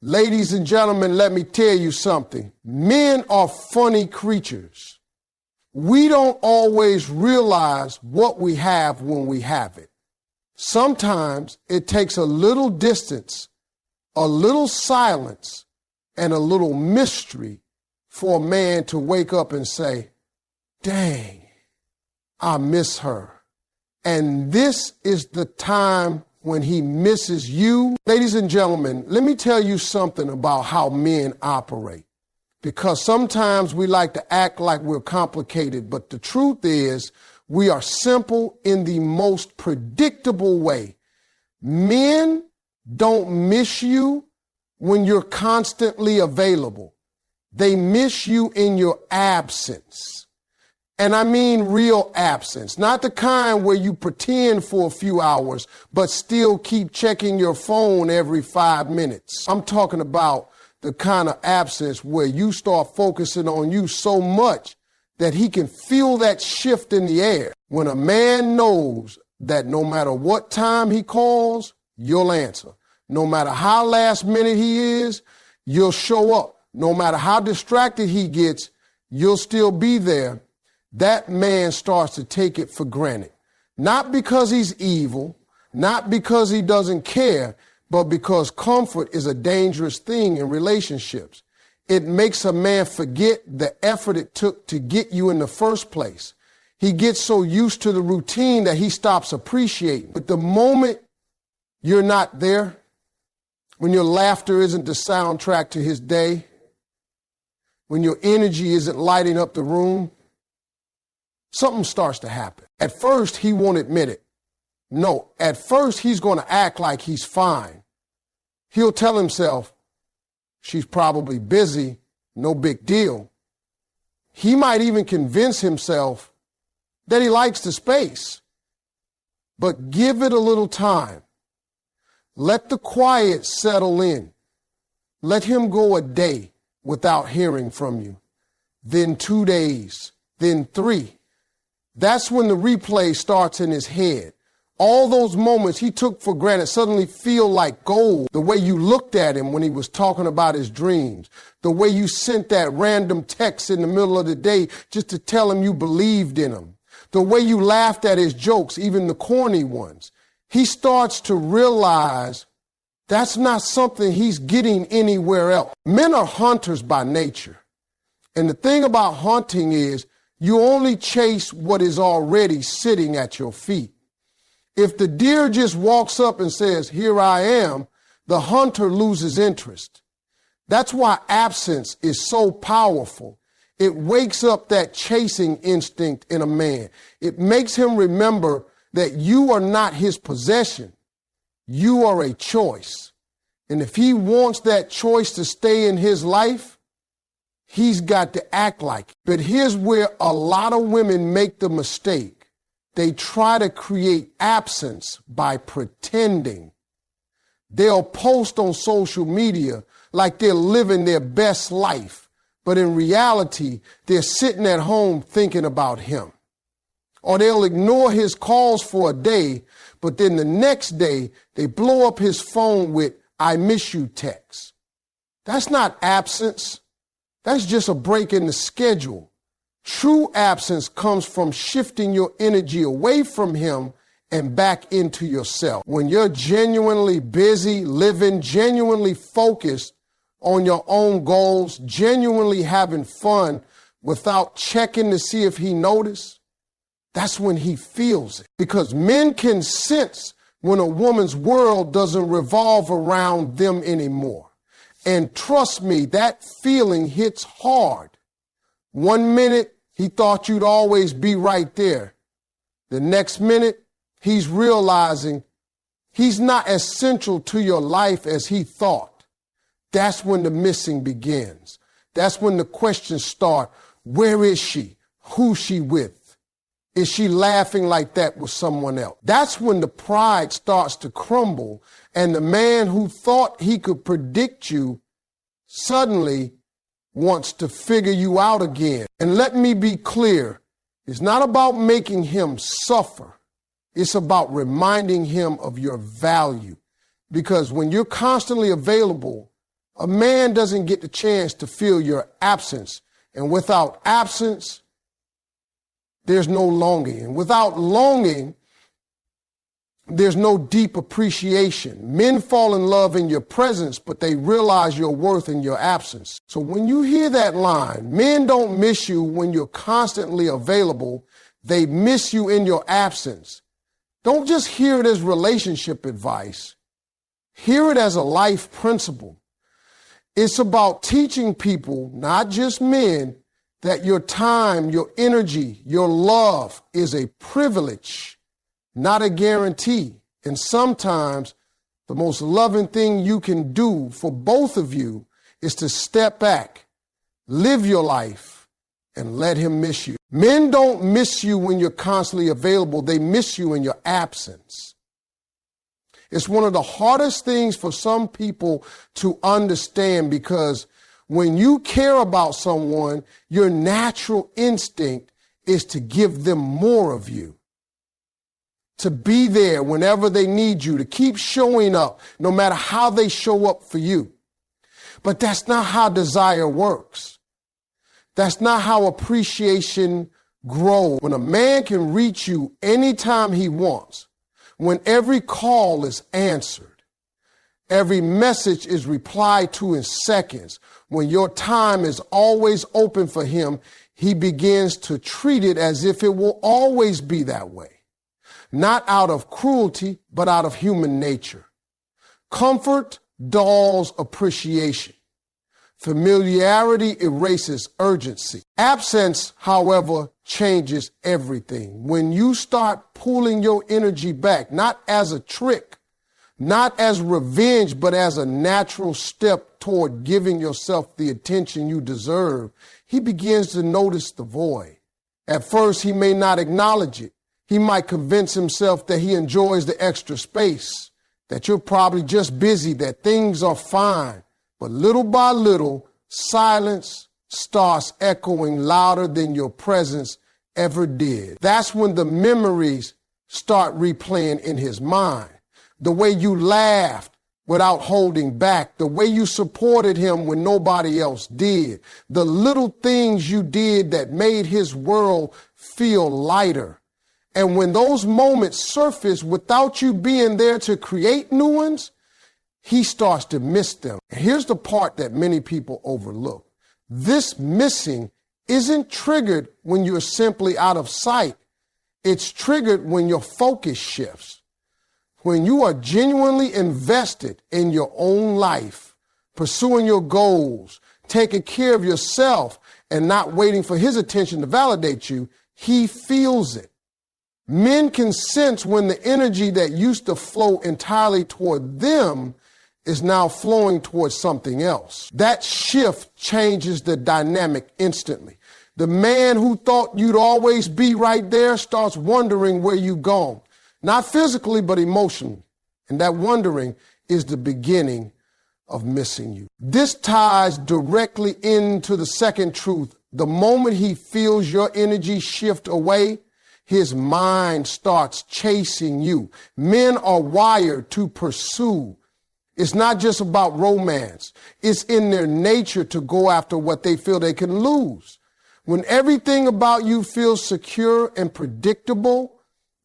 Ladies and gentlemen, let me tell you something. Men are funny creatures. We don't always realize what we have when we have it. Sometimes it takes a little distance, a little silence, and a little mystery for a man to wake up and say, dang, I miss her. And this is the time when he misses you. Ladies and gentlemen, let me tell you something about how men operate. Because sometimes we like to act like we're complicated, but the truth is we are simple in the most predictable way. Men don't miss you when you're constantly available. They miss you in your absence. And I mean real absence, not the kind where you pretend for a few hours, but still keep checking your phone every 5 minutes. I'm talking about the kind of absence where you start focusing on you so much that he can feel that shift in the air. When a man knows that no matter what time he calls, you'll answer. No matter how last minute he is, you'll show up. No matter how distracted he gets, you'll still be there. That man starts to take it for granted. Not because he's evil, not because he doesn't care, but because comfort is a dangerous thing in relationships. It makes a man forget the effort it took to get you in the first place. He gets so used to the routine that he stops appreciating. But the moment you're not there, when your laughter isn't the soundtrack to his day, when your energy isn't lighting up the room, something starts to happen. At first, he won't admit it. No, at first, he's going to act like he's fine. He'll tell himself, she's probably busy, no big deal. He might even convince himself that he likes the space. But give it a little time. Let the quiet settle in. Let him go a day without hearing from you. Then 2 days, then 3. That's when the replay starts in his head. All those moments he took for granted suddenly feel like gold. The way you looked at him when he was talking about his dreams. The way you sent that random text in the middle of the day just to tell him you believed in him. The way you laughed at his jokes, even the corny ones. He starts to realize that's not something he's getting anywhere else. Men are hunters by nature. And the thing about hunting is you only chase what is already sitting at your feet. If the deer just walks up and says, here I am, the hunter loses interest. That's why absence is so powerful. It wakes up that chasing instinct in a man. It makes him remember that you are not his possession. You are a choice. And if he wants that choice to stay in his life, he's got to act like it. But here's where a lot of women make the mistake. They try to create absence by pretending. They'll post on social media like they're living their best life, but in reality, they're sitting at home thinking about him. Or they'll ignore his calls for a day, but then the next day, they blow up his phone with, I miss you text. That's not absence. That's just a break in the schedule. True absence comes from shifting your energy away from him and back into yourself. When you're genuinely busy, living, genuinely focused on your own goals, genuinely having fun without checking to see if he noticed, that's when he feels it. Because men can sense when a woman's world doesn't revolve around them anymore. And trust me, that feeling hits hard. 1 minute, he thought you'd always be right there. The next minute, he's realizing he's not as central to your life as he thought. That's when the missing begins. That's when the questions start. Where is she? Who's she with? Is she laughing like that with someone else? That's when the pride starts to crumble, and the man who thought he could predict you suddenly wants to figure you out again. And let me be clear, it's not about making him suffer. It's about reminding him of your value. Because when you're constantly available, A man doesn't get the chance to feel your absence. And without absence, there's no longing. And without longing, there's no deep appreciation. Men fall in love in your presence, but they realize your worth in your absence. So when you hear that line, men don't miss you when you're constantly available. They miss you in your absence. Don't just hear it as relationship advice. Hear it as a life principle. It's about teaching people, not just men, that your time, your energy, your love is a privilege, not a guarantee. And sometimes the most loving thing you can do for both of you is to step back, live your life, and let him miss you. Men don't miss you when you're constantly available. They miss you in your absence. It's one of the hardest things for some people to understand, because when you care about someone, your natural instinct is to give them more of you, to be there whenever they need you, to keep showing up, no matter how they show up for you. But that's not how desire works. That's not how appreciation grows. When a man can reach you anytime he wants, when every call is answered, every message is replied to in seconds, when your time is always open for him, he begins to treat it as if it will always be that way. Not out of cruelty, but out of human nature. Comfort dulls appreciation. Familiarity erases urgency. Absence, however, changes everything. When you start pulling your energy back, not as a trick, not as revenge, but as a natural step toward giving yourself the attention you deserve, he begins to notice the void. At first, he may not acknowledge it. He might convince himself that he enjoys the extra space, that you're probably just busy, that things are fine. But little by little, silence starts echoing louder than your presence ever did. That's when the memories start replaying in his mind. The way you laughed without holding back, the way you supported him when nobody else did, the little things you did that made his world feel lighter. And when those moments surface without you being there to create new ones, he starts to miss them. Here's the part that many people overlook. This missing isn't triggered when you're simply out of sight. It's triggered when your focus shifts. When you are genuinely invested in your own life, pursuing your goals, taking care of yourself, and not waiting for his attention to validate you, he feels it. Men can sense when the energy that used to flow entirely toward them is now flowing towards something else. That shift changes the dynamic instantly. The man who thought you'd always be right there starts wondering where you've gone. Not physically, but emotionally. And that wondering is the beginning of missing you. This ties directly into the second truth. The moment he feels your energy shift away, his mind starts chasing you. Men are wired to pursue. It's not just about romance. It's in their nature to go after what they feel they can lose. When everything about you feels secure and predictable,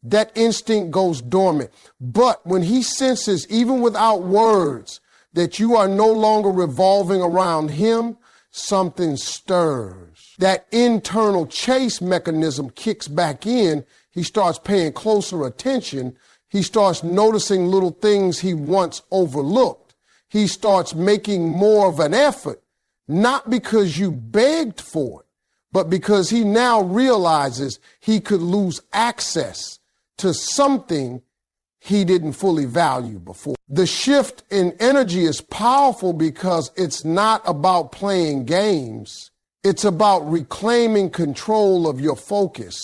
that instinct goes dormant. But when he senses, even without words, that you are no longer revolving around him, something stirs. That internal chase mechanism kicks back in. He starts paying closer attention. He starts noticing little things he once overlooked. He starts making more of an effort, not because you begged for it, but because he now realizes he could lose access to something he didn't fully value before. The shift in energy is powerful because it's not about playing games. It's about reclaiming control of your focus.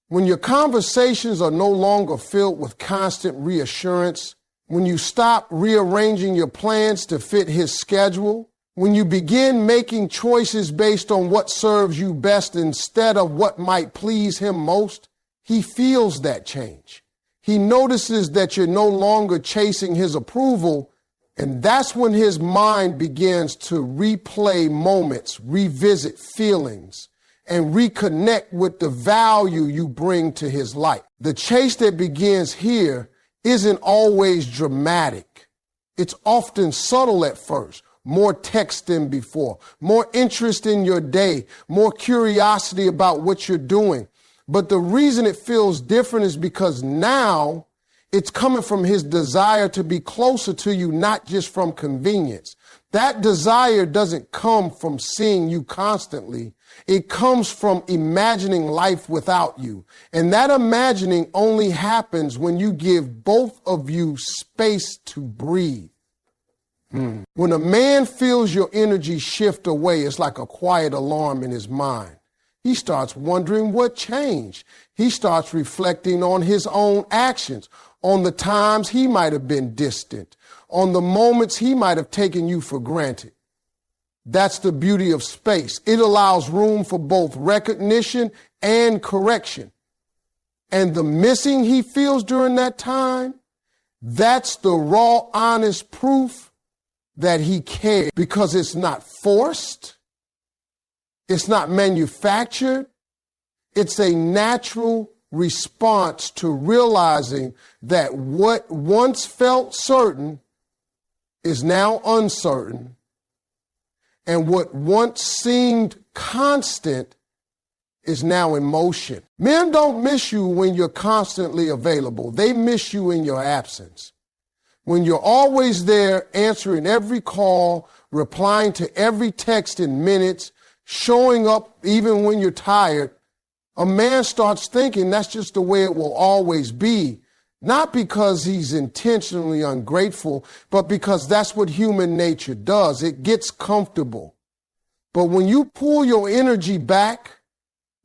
When your conversations are no longer filled with constant reassurance, when you stop rearranging your plans to fit his schedule, when you begin making choices based on what serves you best instead of what might please him most, he feels that change. He notices that you're no longer chasing his approval, And that's when his mind begins to replay moments, revisit feelings, and reconnect with the value you bring to his life. The chase that begins here isn't always dramatic. It's often subtle at first. More text than before, more interest in your day, more curiosity about what you're doing. But the reason it feels different is because now it's coming from his desire to be closer to you, not just from convenience. That desire doesn't come from seeing you constantly. It comes from imagining life without you. And that imagining only happens when you give both of you space to breathe. When a man feels your energy shift away, it's like a quiet alarm in his mind. He starts wondering what changed. He starts reflecting on his own actions, on the times he might have been distant, on the moments he might have taken you for granted. That's the beauty of space. It allows room for both recognition and correction. And the missing he feels during that time, that's the raw, honest proof that he cares, because it's not forced. It's not manufactured. It's a natural response to realizing that what once felt certain is now uncertain, and what once seemed constant is now in motion. Men don't miss you when you're constantly available. They miss you in your absence. When you're always there, answering every call, replying to every text in minutes, showing up even when you're tired, a man starts thinking that's just the way it will always be. Not because he's intentionally ungrateful, but because that's what human nature does. It gets comfortable. But when you pull your energy back,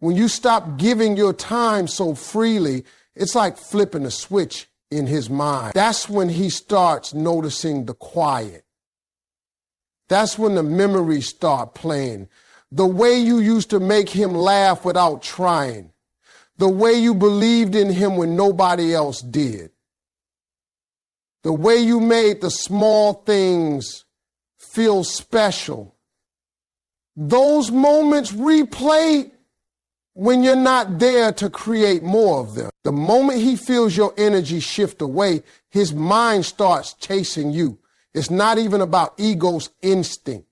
when you stop giving your time so freely, it's like flipping a switch in his mind. That's when he starts noticing the quiet. That's when the memories start playing. The way you used to make him laugh without trying. The way you believed in him when nobody else did. The way you made the small things feel special. Those moments replay when you're not there to create more of them. The moment he feels your energy shift away, his mind starts chasing you. It's not even about ego's instinct.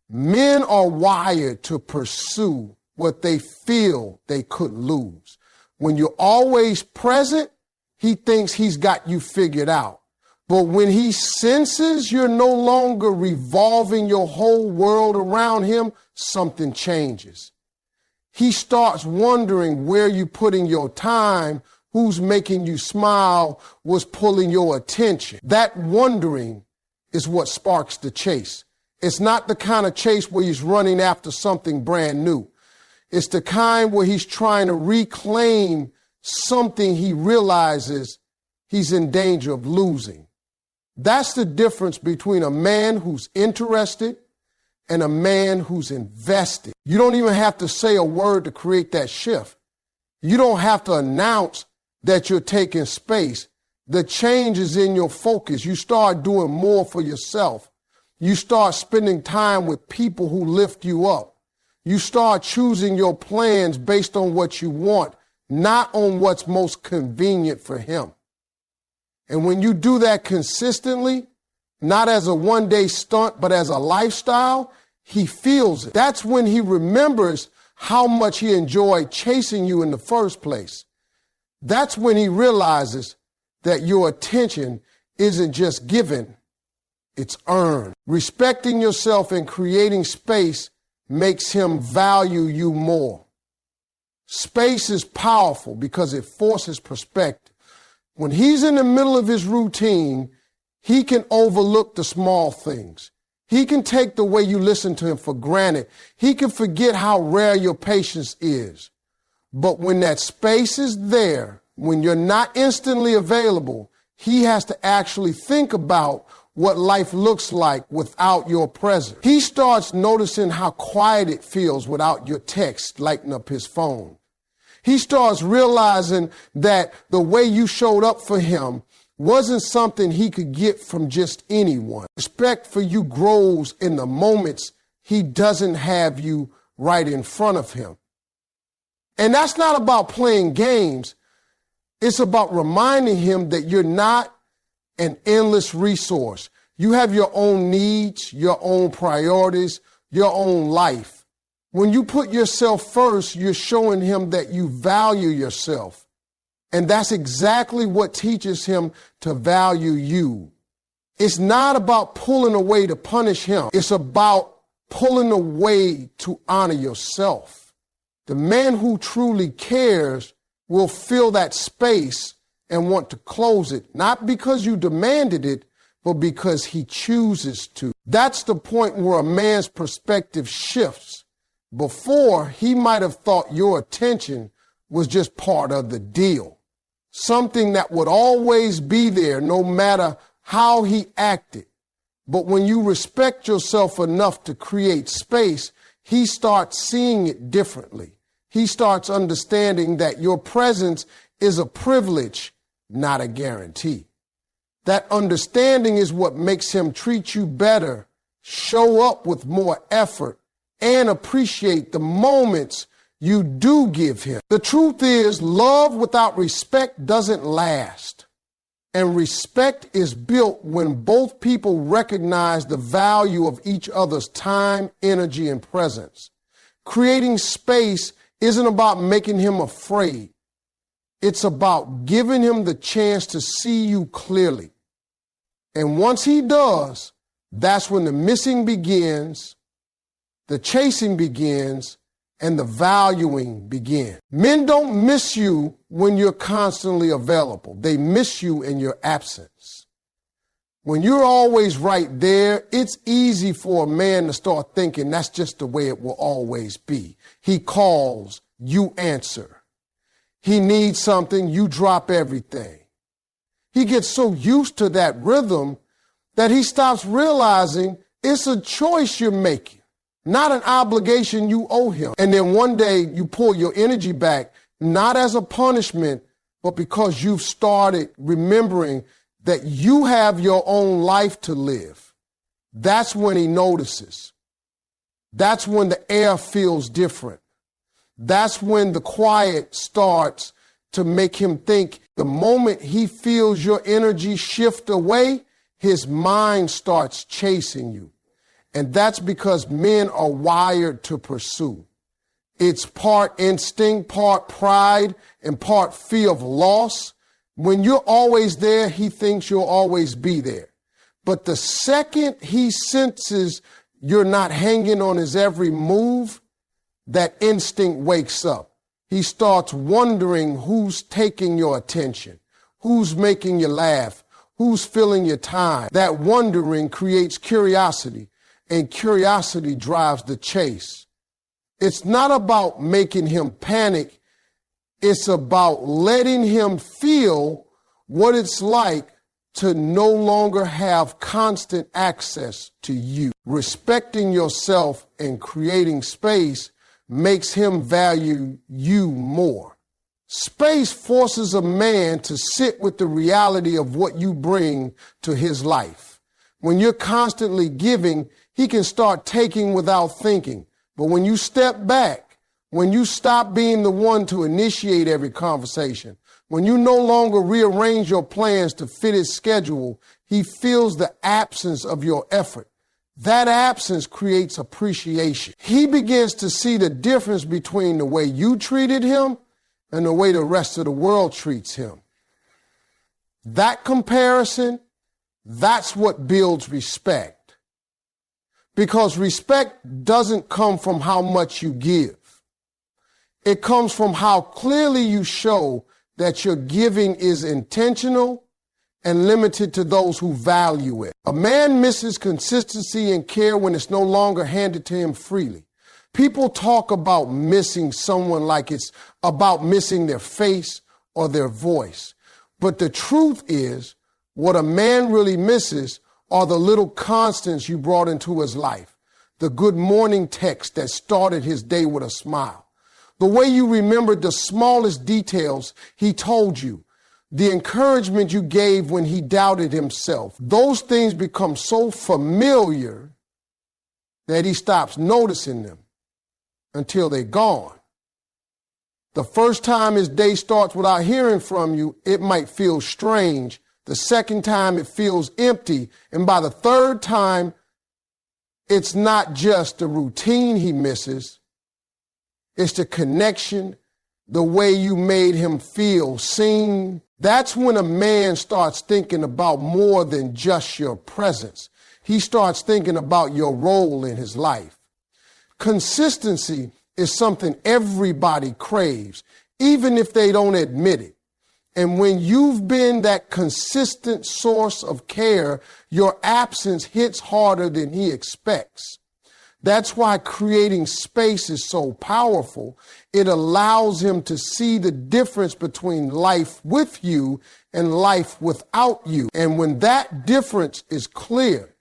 Men are wired to pursue what they feel they could lose. When you're always present, he thinks he's got you figured out. But when he senses you're no longer revolving your whole world around him, something changes. He starts wondering where you're putting your time, who's making you smile, what's pulling your attention. That wondering is what sparks the chase. It's not the kind of chase where he's running after something brand new. It's the kind where he's trying to reclaim something he realizes he's in danger of losing. That's the difference between a man who's interested and a man who's invested. You don't even have to say a word to create that shift. You don't have to announce that you're taking space. The change is in your focus. You start doing more for yourself. You start spending time with people who lift you up. You start choosing your plans based on what you want, not on what's most convenient for him. And when you do that consistently, not as a one-day stunt, but as a lifestyle, he feels it. That's when he remembers how much he enjoyed chasing you in the first place. That's when he realizes that your attention isn't just given, it's earned. Respecting yourself and creating space makes him value you more. Space is powerful because it forces perspective. When he's in the middle of his routine, he can overlook the small things. He can take the way you listen to him for granted. He can forget how rare your patience is. But when that space is there, when you're not instantly available, he has to actually think about what life looks like without your presence. He starts noticing how quiet it feels without your text lighting up his phone. He starts realizing that the way you showed up for him wasn't something he could get from just anyone. Respect for you grows in the moments he doesn't have you right in front of him. And that's not about playing games. It's about reminding him that you're not an endless resource. You have your own needs, your own priorities, your own life. When you put yourself first, you're showing him that you value yourself. And that's exactly what teaches him to value you. It's not about pulling away to punish him. It's about pulling away to honor yourself. The man who truly cares will fill that space and want to close it, not because you demanded it, but because he chooses to. That's the point where a man's perspective shifts. Before, he might have thought your attention was just part of the deal, something that would always be there no matter how he acted. But when you respect yourself enough to create space, he starts seeing it differently. He starts understanding that your presence is a privilege, not a guarantee. That understanding is what makes him treat you better, show up with more effort, and appreciate the moments you do give him. The truth is, love without respect doesn't last. And respect is built when both people recognize the value of each other's time, energy, and presence. Creating space isn't about making him afraid. It's about giving him the chance to see you clearly. And once he does, that's when the missing begins, the chasing begins, and the valuing begins. Men don't miss you when you're constantly available. They miss you in your absence. When you're always right there, it's easy for a man to start thinking that's just the way it will always be. He calls, you answer. He needs something, you drop everything. He gets so used to that rhythm that he stops realizing it's a choice you're making, not an obligation you owe him. And then one day you pull your energy back, not as a punishment, but because you've started remembering that you have your own life to live. That's when he notices. That's when the air feels different. That's when the quiet starts to make him think. The moment he feels your energy shift away, his mind starts chasing you. And that's because men are wired to pursue. It's part instinct, part pride, and part fear of loss. When you're always there, he thinks you'll always be there. But the second he senses you're not hanging on his every move, that instinct wakes up. He starts wondering who's taking your attention, who's making you laugh, who's filling your time. That wondering creates curiosity, and curiosity drives the chase. It's not about making him panic. It's about letting him feel what it's like to no longer have constant access to you. Respecting yourself and creating space makes him value you more. Space forces a man to sit with the reality of what you bring to his life. When you're constantly giving, he can start taking without thinking. But when you step back, when you stop being the one to initiate every conversation, when you no longer rearrange your plans to fit his schedule, he feels the absence of your effort. That absence creates appreciation. He begins to see the difference between the way you treated him and the way the rest of the world treats him. That comparison, that's what builds respect. Because respect doesn't come from how much you give. It comes from how clearly you show that your giving is intentional and limited to those who value it. A man misses consistency and care when it's no longer handed to him freely. People talk about missing someone like it's about missing their face or their voice. But the truth is, what a man really misses are the little constants you brought into his life. The good morning text that started his day with a smile. The way you remembered the smallest details he told you. the encouragement you gave when he doubted himself. Those things become so familiar that he stops noticing them until they're gone. The first time his day starts without hearing from you, it might feel strange. The second time it feels empty. And by the third time, it's not just the routine he misses. It's the connection, the way you made him feel seen. That's when a man starts thinking about more than just your presence. He starts thinking about your role in his life. Consistency is something everybody craves, even if they don't admit it. And when you've been that consistent source of care, your absence hits harder than he expects. That's why creating space is so powerful. It allows him to see the difference between life with you and life without you. And when that difference is clear,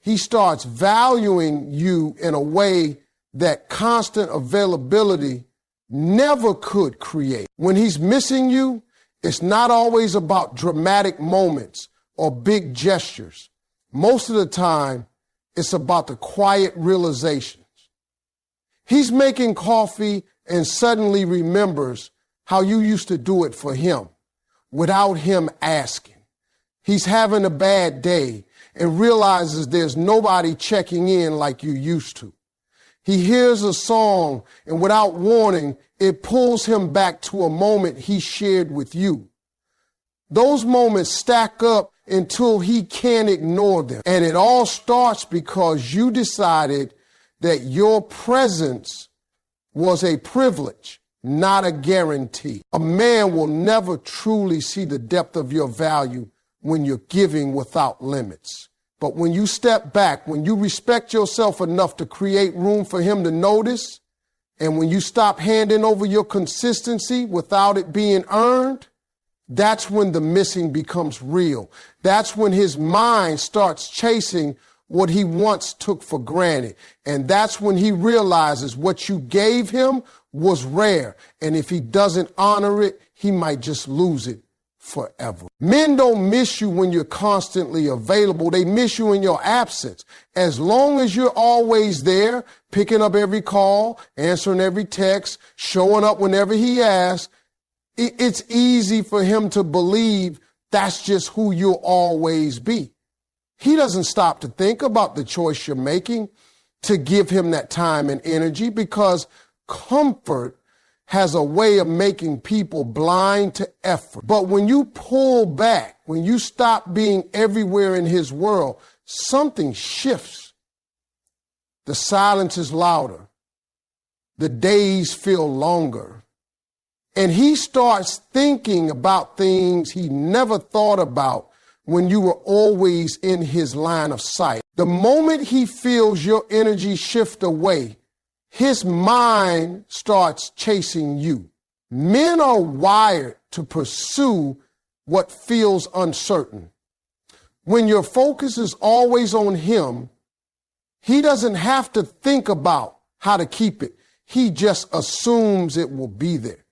he starts valuing you in a way that constant availability never could create. When he's missing you, it's not always about dramatic moments or big gestures. Most of the time, it's about the quiet realizations. He's making coffee and suddenly remembers how you used to do it for him without him asking. He's having a bad day and realizes there's nobody checking in like you used to. He hears a song and without warning, it pulls him back to a moment he shared with you. Those moments stack up until he can't ignore them. And it all starts because you decided that your presence was a privilege, not a guarantee. A man will never truly see the depth of your value when you're giving without limits. But when you step back, when you respect yourself enough to create room for him to notice, and when you stop handing over your consistency without it being earned, that's when the missing becomes real. That's when his mind starts chasing what he once took for granted. And that's when he realizes what you gave him was rare. And if he doesn't honor it, he might just lose it forever. Men don't miss you when you're constantly available. They miss you in your absence. As long as you're always there, picking up every call, answering every text, showing up whenever he asks, it's easy for him to believe that's just who you'll always be. He doesn't stop to think about the choice you're making to give him that time and energy, because comfort has a way of making people blind to effort. But when you pull back, when you stop being everywhere in his world, something shifts. The silence is louder. The days feel longer. And he starts thinking about things he never thought about when you were always in his line of sight. The moment he feels your energy shift away, his mind starts chasing you. Men are wired to pursue what feels uncertain. When your focus is always on him, he doesn't have to think about how to keep it. He just assumes it will be there.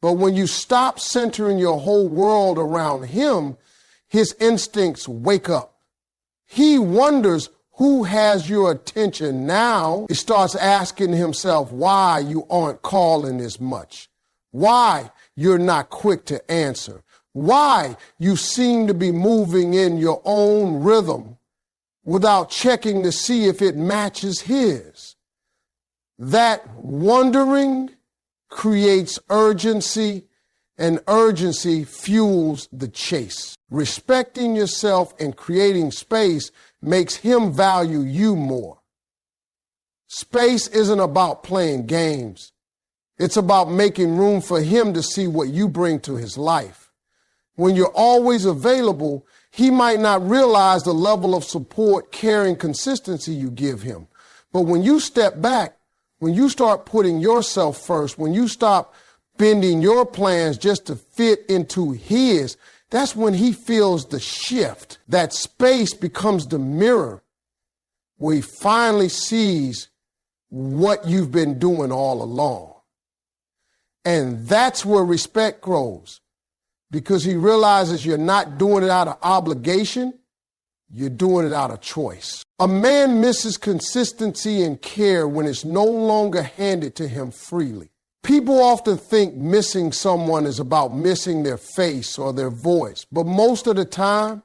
But when you stop centering your whole world around him, his instincts wake up. He wonders who has your attention now. He starts asking himself why you aren't calling as much, why you're not quick to answer, why you seem to be moving in your own rhythm without checking to see if it matches his. That wondering creates urgency, and urgency fuels the chase. Respecting yourself and creating space makes him value you more. Space isn't about playing games. It's about making room for him to see what you bring to his life. When you're always available, he might not realize the level of support, care, and consistency you give him. But when you step back, when you start putting yourself first, when you stop bending your plans just to fit into his, that's when he feels the shift. That space becomes the mirror where he finally sees what you've been doing all along. And that's where respect grows. because he realizes you're not doing it out of obligation, you're doing it out of choice. A man misses consistency and care when it's no longer handed to him freely. People often think missing someone is about missing their face or their voice, but most of the time,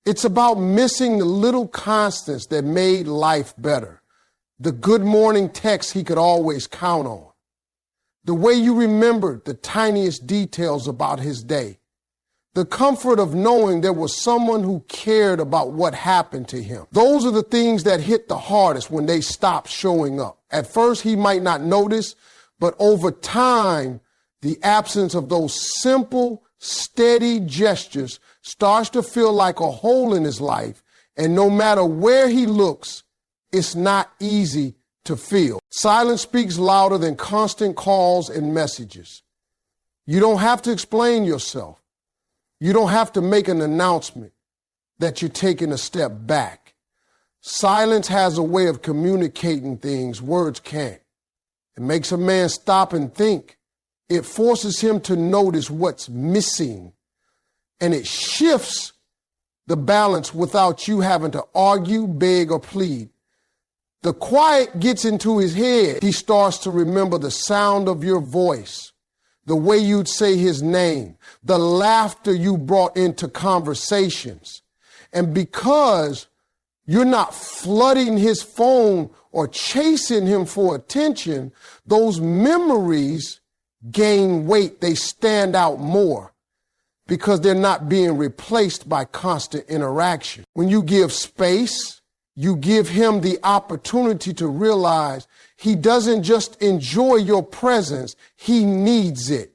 it's about missing the little constants that made life better. The good morning text he could always count on. The way you remembered the tiniest details about his day. The comfort of knowing there was someone who cared about what happened to him. Those are the things that hit the hardest when they stop showing up. At first, he might not notice, but over time, the absence of those simple, steady gestures starts to feel like a hole in his life. And no matter where he looks, it's not easy to feel. Silence speaks louder than constant calls and messages. You don't have to explain yourself. You don't have to make an announcement that you're taking a step back. Silence has a way of communicating things words can't. It makes a man stop and think. It forces him to notice what's missing. And it shifts the balance without you having to argue, beg, or plead. The quiet gets into his head. He starts to remember the sound of your voice, the way you'd say his name, the laughter you brought into conversations. And because you're not flooding his phone or chasing him for attention, those memories gain weight. They stand out more because they're not being replaced by constant interaction. When you give space, you give him the opportunity to realize he doesn't just enjoy your presence, he needs it.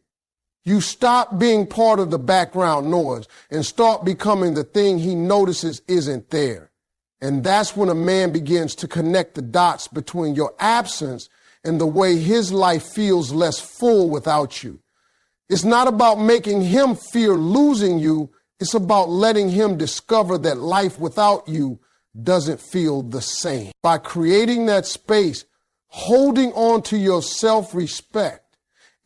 You stop being part of the background noise and start becoming the thing he notices isn't there. And that's when a man begins to connect the dots between your absence and the way his life feels less full without you. It's not about making him fear losing you. It's about letting him discover that life without you doesn't feel the same. By creating that space, holding on to your self-respect,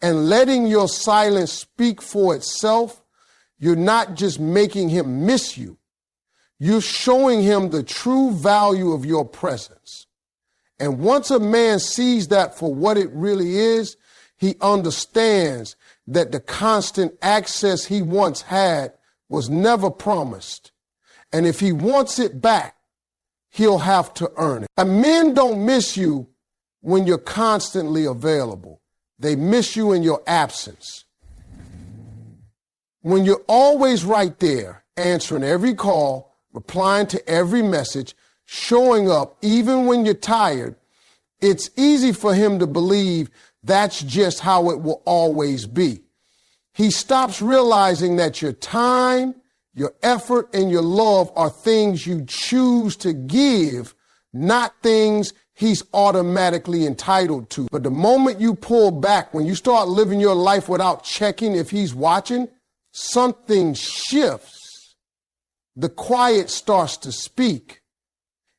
and letting your silence speak for itself, you're not just making him miss you. You're showing him the true value of your presence. And once a man sees that for what it really is, he understands that the constant access he once had was never promised. And if he wants it back, he'll have to earn it. And men don't miss you when you're constantly available. They miss you in your absence. When you're always right there, answering every call, replying to every message, showing up even when you're tired, it's easy for him to believe that's just how it will always be. He stops realizing that your time, your effort, and your love are things you choose to give, not things he's automatically entitled to. But the moment you pull back, when you start living your life without checking if he's watching, something shifts. The quiet starts to speak,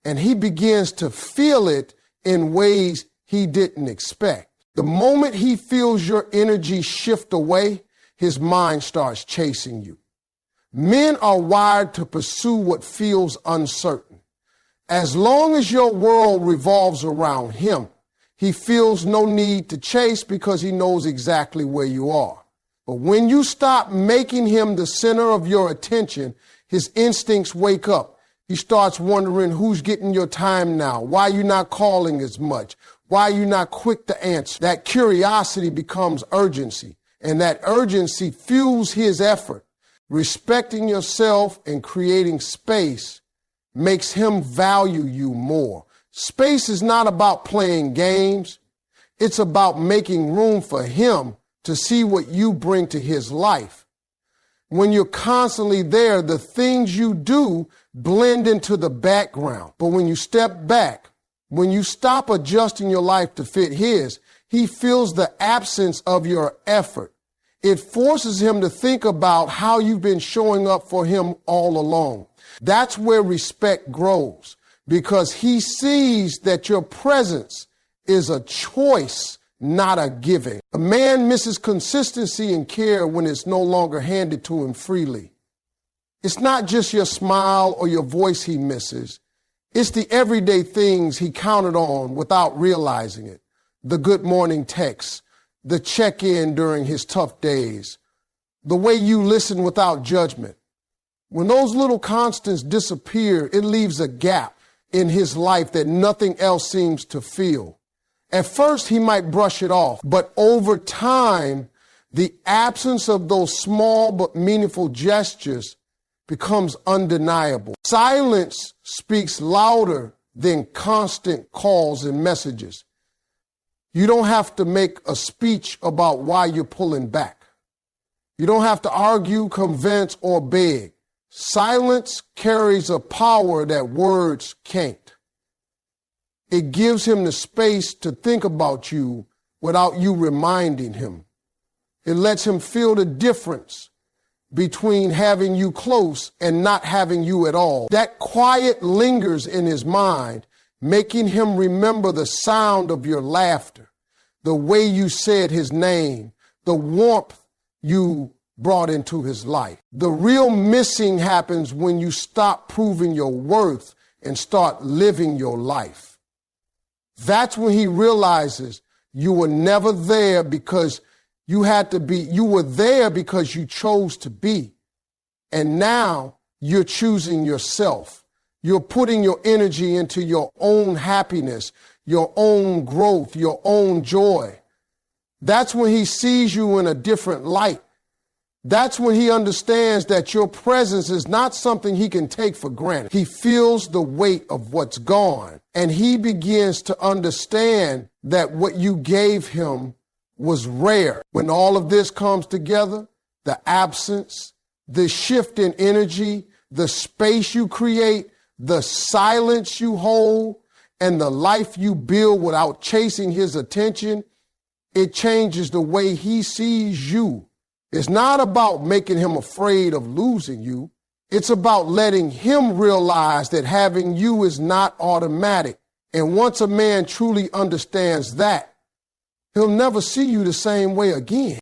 and he begins to feel it in ways he didn't expect. The moment he feels your energy shift away, his mind starts chasing you. Men are wired to pursue what feels uncertain. As long as your world revolves around him, he feels no need to chase because he knows exactly where you are. But when you stop making him the center of your attention, his instincts wake up. He starts wondering who's getting your time now, why you're not calling as much, why you're not quick to answer. That curiosity becomes urgency, and that urgency fuels his effort. Respecting yourself and creating space makes him value you more. Space is not about playing games. It's about making room for him to see what you bring to his life. When you're constantly there, the things you do blend into the background. But when you step back, when you stop adjusting your life to fit his, he feels the absence of your effort. It forces him to think about how you've been showing up for him all along. That's where respect grows, because he sees that your presence is a choice, not a giving. A man misses consistency and care when it's no longer handed to him freely. It's not just your smile or your voice he misses. It's the everyday things he counted on without realizing it. The good morning text, the check-in during his tough days, the way you listen without judgment. When those little constants disappear, it leaves a gap in his life that nothing else seems to fill. At first, he might brush it off, but over time, the absence of those small but meaningful gestures becomes undeniable. Silence speaks louder than constant calls and messages. You don't have to make a speech about why you're pulling back. You don't have to argue, convince, or beg. Silence carries a power that words can't. It gives him the space to think about you without you reminding him. It lets him feel the difference between having you close and not having you at all. That quiet lingers in his mind, making him remember the sound of your laughter, the way you said his name, the warmth you brought into his life. The real missing happens when you stop proving your worth and start living your life. That's when he realizes you were never there because you were there because you chose to be. And now you're choosing yourself. You're putting your energy into your own happiness, your own growth, your own joy. That's when he sees you in a different light. That's when he understands that your presence is not something he can take for granted. He feels the weight of what's gone, and he begins to understand that what you gave him was rare. When all of this comes together, the absence, the shift in energy, the space you create, the silence you hold, and the life you build without chasing his attention, it changes the way he sees you. It's not about making him afraid of losing you. It's about letting him realize that having you is not automatic. And once a man truly understands that, he'll never see you the same way again.